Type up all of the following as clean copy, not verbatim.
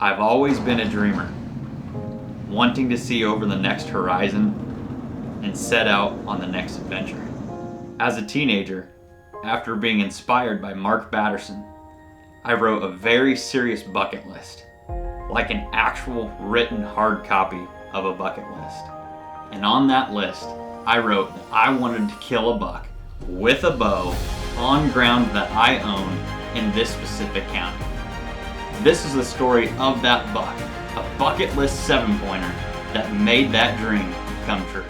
I've always been a dreamer, wanting to see over the next horizon and set out on the next adventure. As a teenager, after being inspired by Mark Batterson, I wrote a very serious bucket list, like an actual written hard copy of a bucket list. And on that list, I wrote that I wanted to kill a buck with a bow on ground that I own in this specific county. This is the story of that buck, a bucket list 7-pointer that made that dream come true.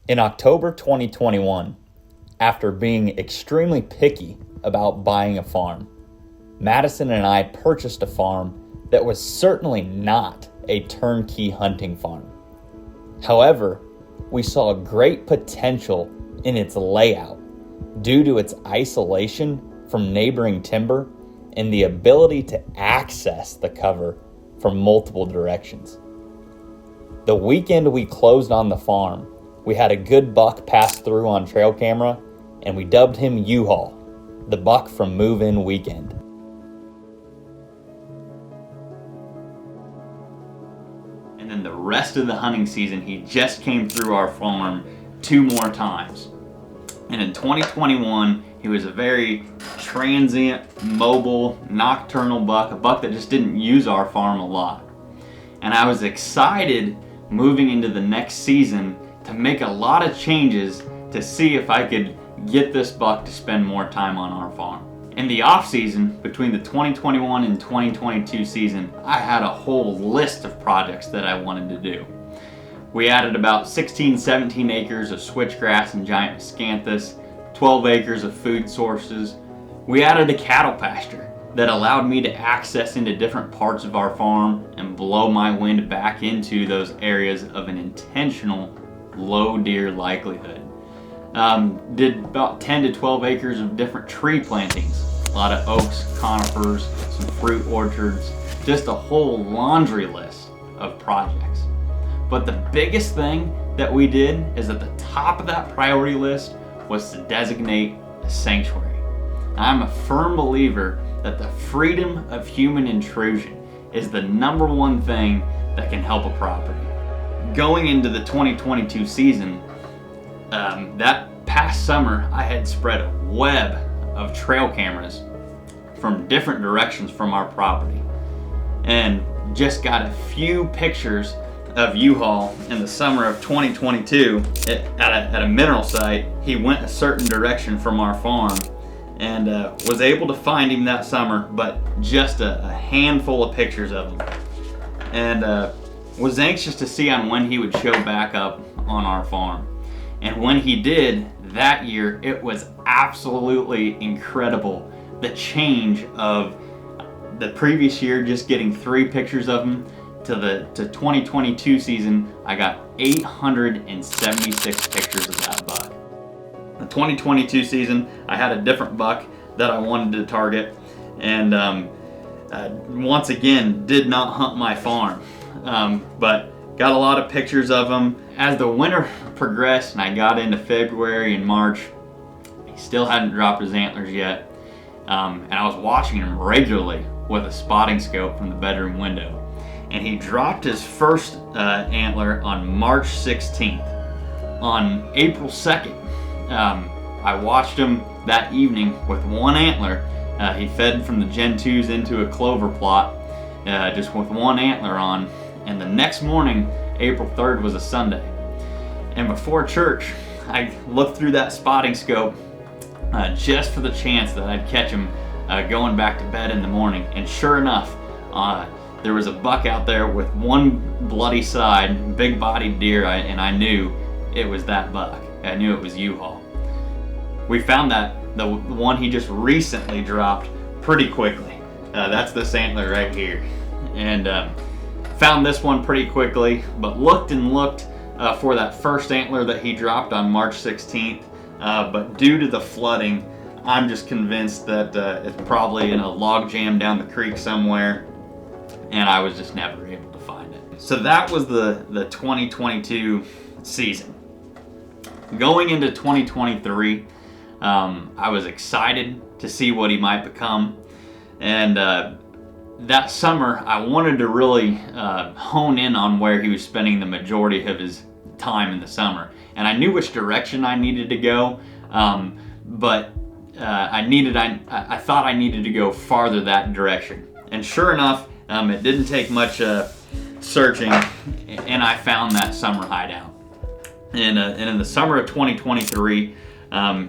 In October 2021, after being extremely picky about buying a farm, Madison and I purchased a farm that was certainly not a turnkey hunting farm. However, we saw great potential in its layout due to its isolation from neighboring timber and the ability to access the cover from multiple directions. The weekend we closed on the farm, we had a good buck pass through on trail camera, and we dubbed him U-Haul, the buck from move-in weekend. And then the rest of the hunting season, he just came through our farm 2 more times. And in 2021, he was a very transient, mobile, nocturnal buck, a buck that just didn't use our farm a lot. And I was excited moving into the next season to make a lot of changes to see if I could get this buck to spend more time on our farm. In the off season, between the 2021 and 2022 season, I had a whole list of projects that I wanted to do. We added about 17 acres of switchgrass and giant miscanthus, 12 acres of food sources. We added a cattle pasture that allowed me to access into different parts of our farm and blow my wind back into those areas of an intentional low deer likelihood. Did about 10 to 12 acres of different tree plantings, a lot of oaks, conifers, some fruit orchards, just a whole laundry list of projects. But the biggest thing that we did is at the top of that priority list was to designate a sanctuary. I'm a firm believer that the freedom of human intrusion is the #1 thing that can help a property. Going into the 2022 season, that past summer, I had spread a web of trail cameras from different directions from our property and just got a few pictures of U-Haul in the summer of 2022 at a mineral site. He went a certain direction from our farm and was able to find him that summer, but just a handful of pictures of him. And was anxious to see on when he would show back up on our farm. And when he did that year, it was absolutely incredible. The change of the previous year, just getting 3 pictures of him, to 2022 season, I got 876 pictures of that buck. The 2022 season, I had a different buck that I wanted to target, and once again, did not hunt my farm. But got a lot of pictures of him. As the winter progressed and I got into February and March, he still hadn't dropped his antlers yet. And I was watching him regularly with a spotting scope from the bedroom window. And he dropped his first antler on March 16th. On April 2nd, I watched him that evening with 1 antler. He fed from the Gen 2s into a clover plot, just with 1 antler on. And the next morning, April 3rd, was a Sunday. And before church, I looked through that spotting scope just for the chance that I'd catch him going back to bed in the morning. And sure enough, there was a buck out there with 1 bloody side, big-bodied deer, and I knew it was that buck. I knew it was U-Haul. We found that the one he just recently dropped pretty quickly. That's this antler right here. And found this one pretty quickly, but looked and looked for that first antler that he dropped on March 16th. But due to the flooding, I'm just convinced that it's probably in a log jam down the creek somewhere, and I was just never able to find it. So that was the 2022 season. Going into 2023, I was excited to see what he might become, and that summer I wanted to really hone in on where he was spending the majority of his time in the summer. And I knew which direction I needed to go, but I thought I needed to go farther that direction. And sure enough, it didn't take much searching, and I found that summer hideout. And in the summer of 2023,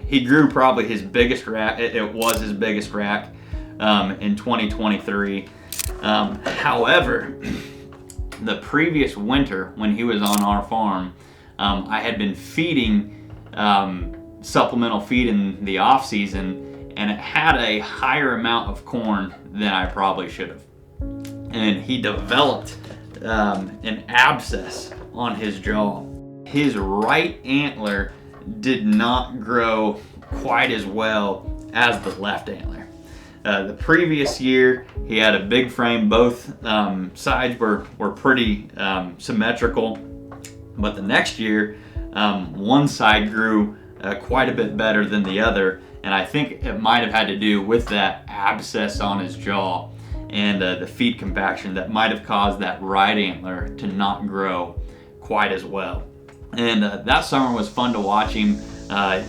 he grew probably his biggest rack. It was his biggest rack in 2023. However, the previous winter when he was on our farm, I had been feeding supplemental feed in the off season, and it had a higher amount of corn than I probably should have. And he developed an abscess on his jaw. His right antler did not grow quite as well as the left antler. The previous year, he had a big frame. Both sides were pretty symmetrical. But the next year, one side grew quite a bit better than the other. And I think it might have had to do with that abscess on his jaw and the feed compaction that might have caused that right antler to not grow quite as well. And that summer was fun to watch him.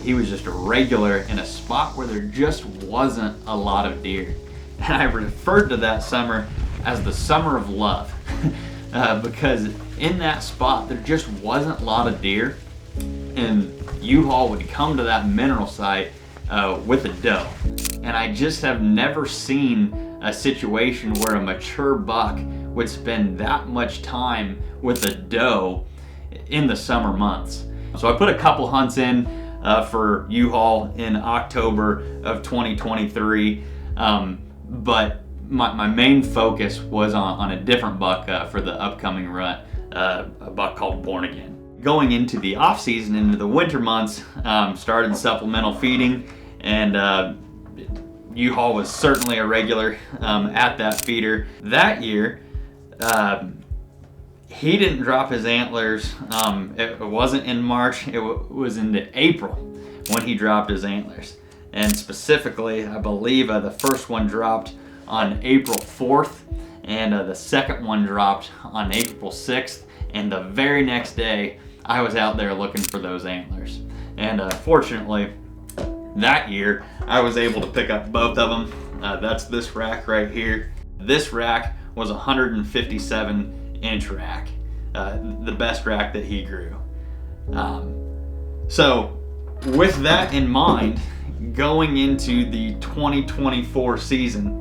He was just a regular in a spot where there just wasn't a lot of deer. And I referred to that summer as the summer of love because in that spot there just wasn't a lot of deer, and U-Haul would come to that mineral site with a doe. And I just have never seen a situation where a mature buck would spend that much time with a doe in the summer months. So I put a couple hunts in for U-Haul in October of 2023, but my main focus was on a different buck for the upcoming rut, a buck called Born Again. Going into the off season, into the winter months, started supplemental feeding, and U-Haul was certainly a regular at that feeder. That year, he didn't drop his antlers. It wasn't in March, it was into April when he dropped his antlers. And specifically, I believe the first one dropped on April 4th, and the second one dropped on April 6th. And the very next day, I was out there looking for those antlers. And fortunately, that year, I was able to pick up both of them. That's this rack right here. This rack was a 157-inch rack, the best rack that he grew. So with that in mind, going into the 2024 season,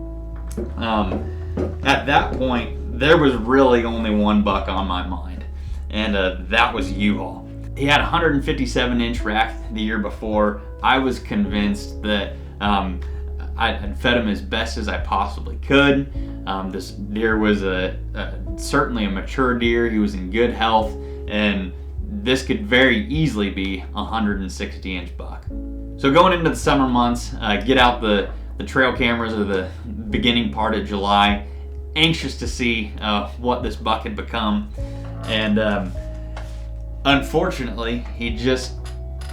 at that point, there was really only one buck on my mind, and that was U-Haul. He had a 157-inch rack the year before. I was convinced that I'd fed him as best as I possibly could. This deer was certainly a mature deer. He was in good health, and this could very easily be a 160-inch buck. So going into the summer months, get out the trail cameras of the beginning part of July, anxious to see what this buck had become. And unfortunately, he just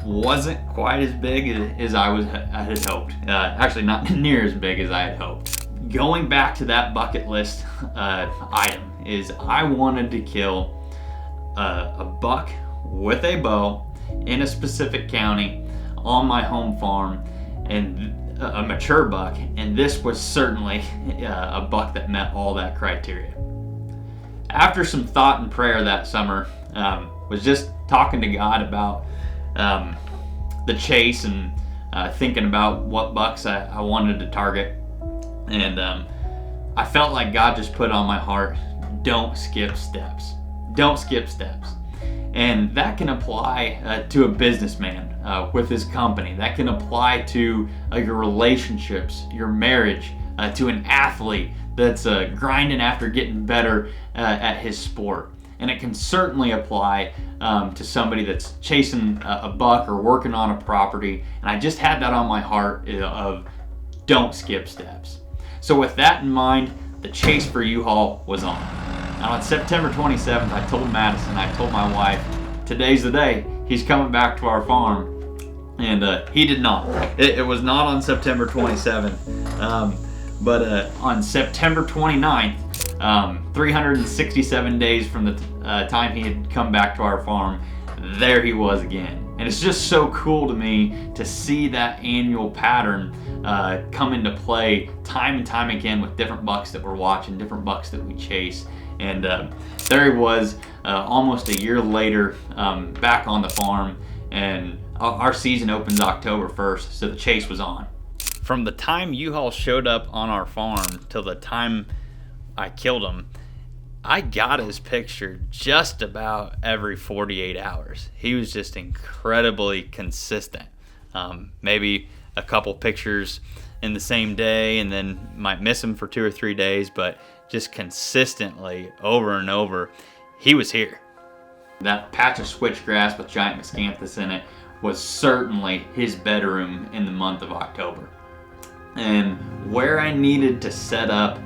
wasn't quite as big as I had hoped. Actually, not near as big as I had hoped. Going back to that bucket list item is I wanted to kill a buck with a bow in a specific county on my home farm, and a mature buck, and this was certainly a buck that met all that criteria. After some thought and prayer that summer, was just talking to God about the chase and thinking about what bucks I wanted to target, and I felt like God just put on my heart, don't skip steps. Don't skip steps. And that can apply to a businessman with his company. That can apply to your relationships, your marriage, to an athlete that's grinding after getting better at his sport. And it can certainly apply to somebody that's chasing a buck or working on a property. And I just had that on my heart of don't skip steps. So with that in mind, the chase for U-Haul was on. Now on September 27th, I told Madison, I told my wife, today's the day. He's coming back to our farm. And he did not. It was not on September 27th. But on September 29th, 367 days from the time he had come back to our farm, there he was again. And it's just so cool to me to see that annual pattern come into play time and time again with different bucks that we're watching, different bucks that we chase. And there he was almost a year later, back on the farm, and our season opens October 1st, so the chase was on. From the time U-Haul showed up on our farm till the time I killed him, I got his picture just about every 48 hours. He was just incredibly consistent. Maybe a couple pictures in the same day and then might miss him for 2 or 3 days, but just consistently over and over, he was here. That patch of switchgrass with giant miscanthus in it was certainly his bedroom in the month of October. And where I needed to set up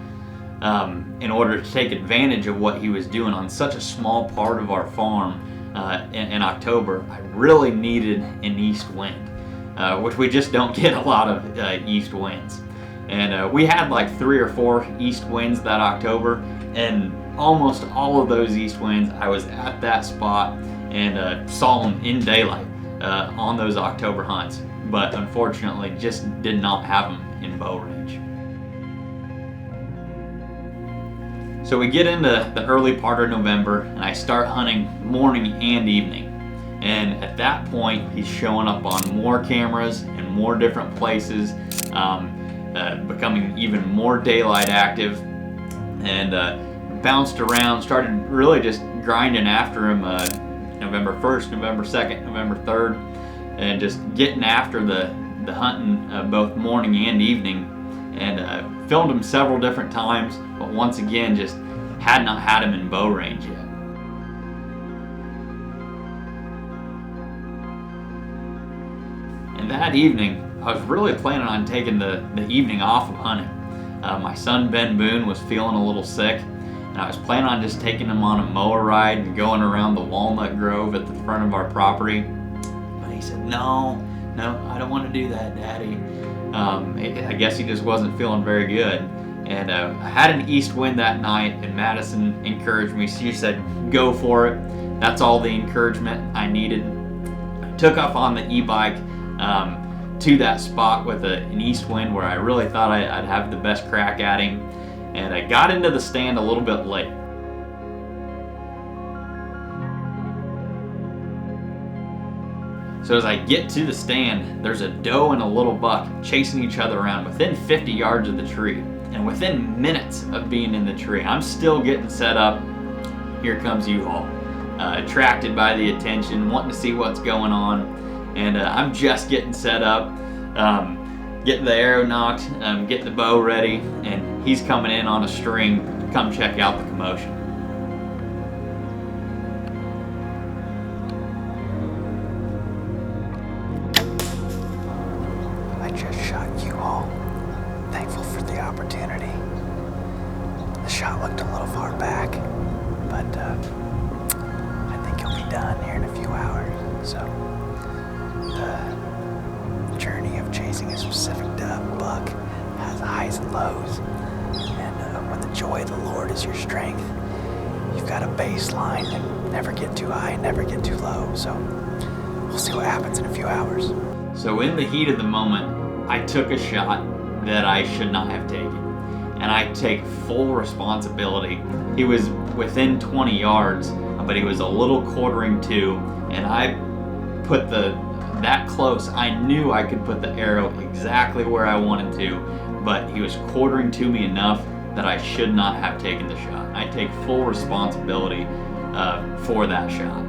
in order to take advantage of what he was doing on such a small part of our farm in October, I really needed an east wind, which we just don't get a lot of east winds. And we had like 3 or 4 east winds that October, and almost all of those east winds, I was at that spot and saw them in daylight on those October hunts, but unfortunately just did not have them in bow range. So we get into the early part of November and I start hunting morning and evening. And at that point, he's showing up on more cameras and more different places, becoming even more daylight active, and bounced around, started really just grinding after him November 1st, November 2nd, November 3rd, and just getting after the hunting both morning and evening, and filmed him several different times, but once again just had not had him in bow range yet. And that evening, I was really planning on taking the evening off of hunting. My son Ben Boone was feeling a little sick, and I was planning on just taking him on a mower ride and going around the walnut grove at the front of our property. But he said, no, I don't want to do that, Daddy. I guess he just wasn't feeling very good. And I had an east wind that night, and Madison encouraged me. She said, go for it. That's all the encouragement I needed. I took off on the e-bike to that spot with an east wind where I really thought I'd have the best crack at him. And I got into the stand a little bit late. So as I get to the stand, there's a doe and a little buck chasing each other around within 50 yards of the tree. And within minutes of being in the tree, I'm still getting set up. Here comes U-Haul, attracted by the attention, wanting to see what's going on. And I'm just getting set up, getting the arrow nocked, getting the bow ready, and he's coming in on a string to come check out the commotion. I just shot U-Haul. Thankful for the opportunity. The shot looked a little far back, but I think he'll be done here in a few hours. So the journey of chasing a specific buck has highs and lows, and when the joy of the Lord is your strength, you've got a baseline and never get too high, never get too low. So we'll see what happens in a few hours. So in the heat of the moment, I took a shot that I should not have taken, and I take full responsibility. He was within 20 yards, but he was a little quartering to, and I put that close. I knew I could put the arrow exactly where I wanted to, but he was quartering to me enough that I should not have taken the shot. I take full responsibility for that shot.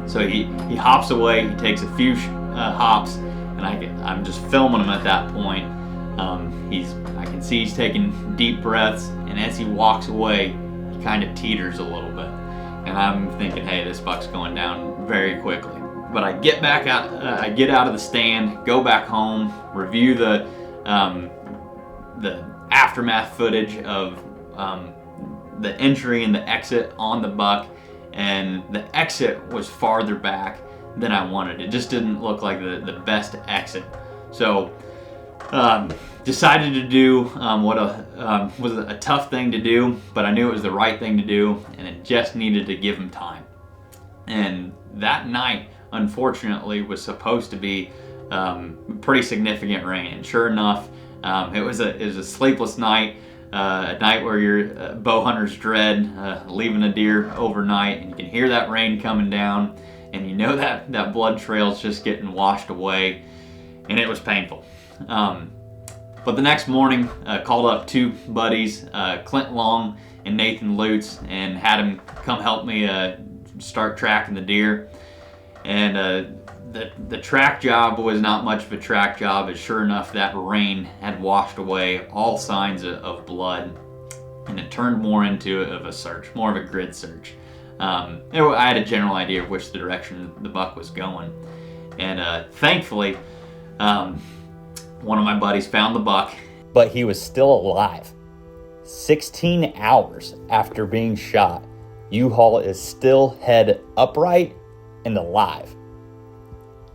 So he hops away, he takes a few hops, and I'm just filming him at that point. I can see he's taking deep breaths, and as he walks away, he kind of teeters a little bit. And I'm thinking, hey, this buck's going down very quickly. But I get back out, I get out of the stand, go back home, review the aftermath footage of the entry and the exit on the buck, and the exit was farther back than I wanted. It just didn't look like the best exit. So decided to do what was a tough thing to do, but I knew it was the right thing to do, and it just needed to give him time. And that night, unfortunately, was supposed to be pretty significant rain, and sure enough, it was a sleepless night, a night where your bow hunters dread leaving a deer overnight, and you can hear that rain coming down, and you know that blood trail's just getting washed away, and it was painful. But the next morning, called up two buddies, Clint Long and Nathan Lutz, and had them come help me start tracking the deer. And the track job was not much of a track job, as sure enough that rain had washed away all signs of blood, and it turned more into a search, more of a grid search. I had a general idea of which direction the buck was going, and thankfully one of my buddies found the buck, but he was still alive. 16 hours after being shot, U-Haul is still head upright and alive.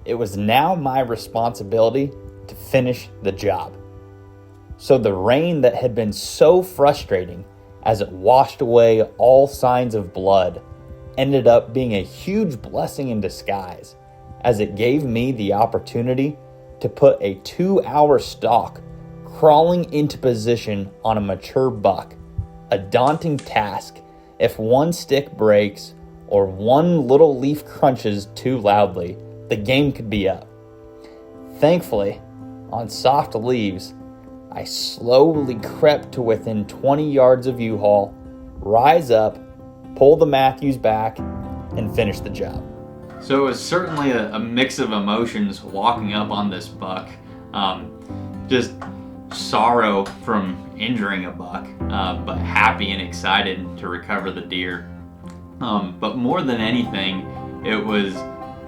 It was now my responsibility to finish the job. So the rain that had been so frustrating as it washed away all signs of blood ended up being a huge blessing in disguise, as it gave me the opportunity to put a 2-hour stalk crawling into position on a mature buck. A daunting task if one stick breaks or one little leaf crunches too loudly. The game could be up. Thankfully, on soft leaves, I slowly crept to within 20 yards of U-Haul, rise up, pull the Matthews back, and finish the job. So it was certainly a mix of emotions walking up on this buck. Just sorrow from injuring a buck, but happy and excited to recover the deer. But more than anything, it was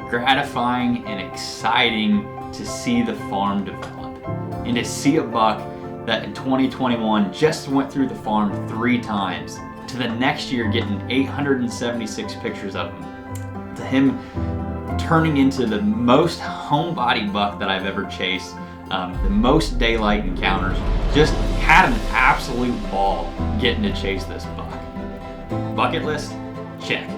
gratifying and exciting to see the farm develop, and to see a buck that in 2021 just went through the farm 3 times, to the next year getting 876 pictures of him, to him turning into the most homebody buck that I've ever chased, the most daylight encounters. Just had an absolute ball getting to chase this buck. Bucket list? Check.